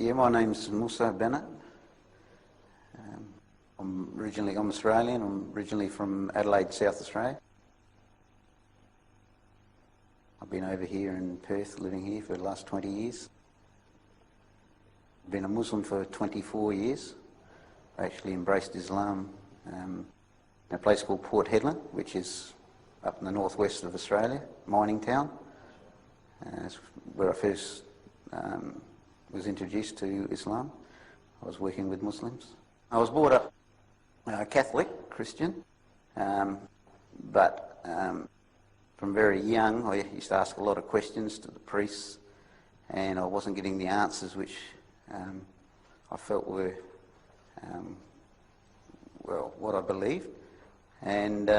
Yeah, my name's Musa Bennett. I'm Australian. I'm originally from Adelaide, South Australia. I've been over here in Perth, living here for the last 20 years. I've been a Muslim for 24 years. I actually embraced Islam in a place called Port Hedland, which is up in the northwest of Australia, mining town. That's where I first was introduced to Islam. I was working with Muslims. I was brought up Catholic, Christian, but from very young I used to ask a lot of questions to the priests, and I wasn't getting the answers which I felt were, well, what I believed. And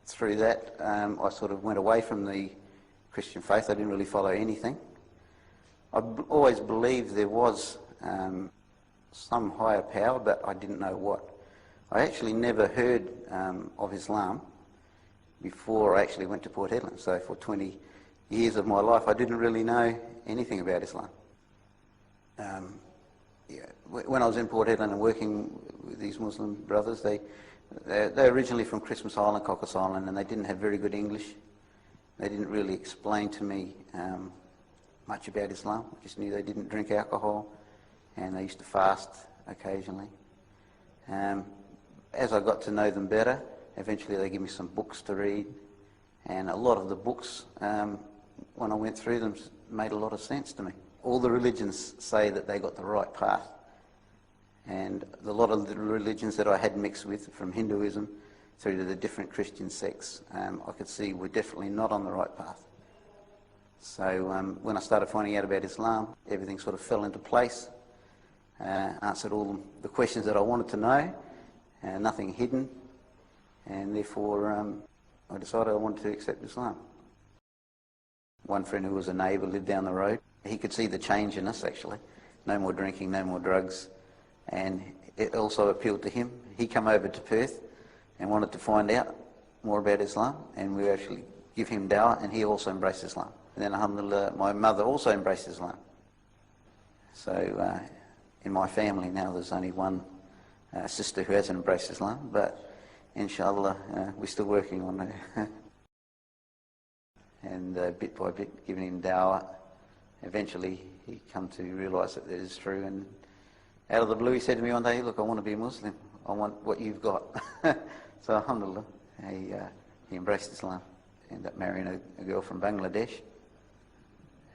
through that I sort of went away from the Christian faith. I didn't really follow anything. I always believed there was some higher power, but I didn't know what. I actually never heard of Islam before I actually went to Port Hedland. So for 20 years of my life I didn't really know anything about Islam. When I was in Port Hedland and working with these Muslim brothers, they're originally from Christmas Island, Cocos Island, and they didn't have very good English. They didn't really explain to me much about Islam. I just knew they didn't drink alcohol and they used to fast occasionally. As I got to know them better, eventually they gave me some books to read, and a lot of the books, when I went through them, made a lot of sense to me. All the religions say that they got the right path, and a lot of the religions that I had mixed with, from Hinduism through to the different Christian sects, I could see were definitely not on the right path. So when I started finding out about Islam, everything sort of fell into place. Answered all the questions that I wanted to know, nothing hidden, and therefore I decided I wanted to accept Islam. One friend who was a neighbour lived down the road. He could see the change in us, actually. No more drinking, no more drugs, and it also appealed to him. He came over to Perth and wanted to find out more about Islam, and we actually give him dawah, and he also embraced Islam. And then alhamdulillah, my mother also embraced Islam. So in my family now there's only one sister who hasn't embraced Islam, but inshallah we're still working on her. And bit by bit giving him dawah. Eventually he come to realise that it is true, and out of the blue he said to me one day, "Look, I want to be a Muslim. I want what you've got." So alhamdulillah, he embraced Islam. Ended up marrying a girl from Bangladesh,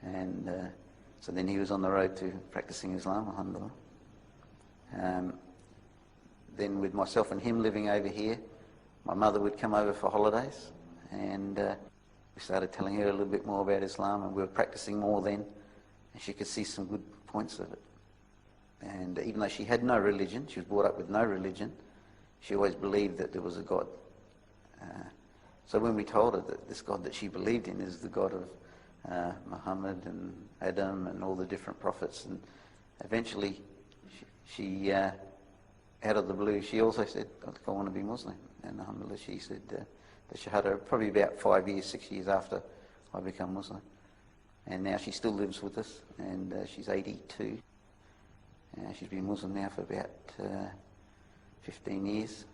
and so then he was on the road to practicing Islam, alhamdulillah. Then with myself and him living over here, my mother would come over for holidays, and we started telling her a little bit more about Islam, and we were practicing more then, and she could see some good points of it. And even though she had no religion, she was brought up with no religion, she always believed that there was a God. So when we told her that this God that she believed in is the God of Muhammad and Adam and all the different prophets, and eventually she out of the blue, she also said, "I want to be Muslim." And alhamdulillah, she said the Shahada probably about 5 years, 6 years after I become Muslim. And now she still lives with us, and she's 82. She's been Muslim now for about 15 years.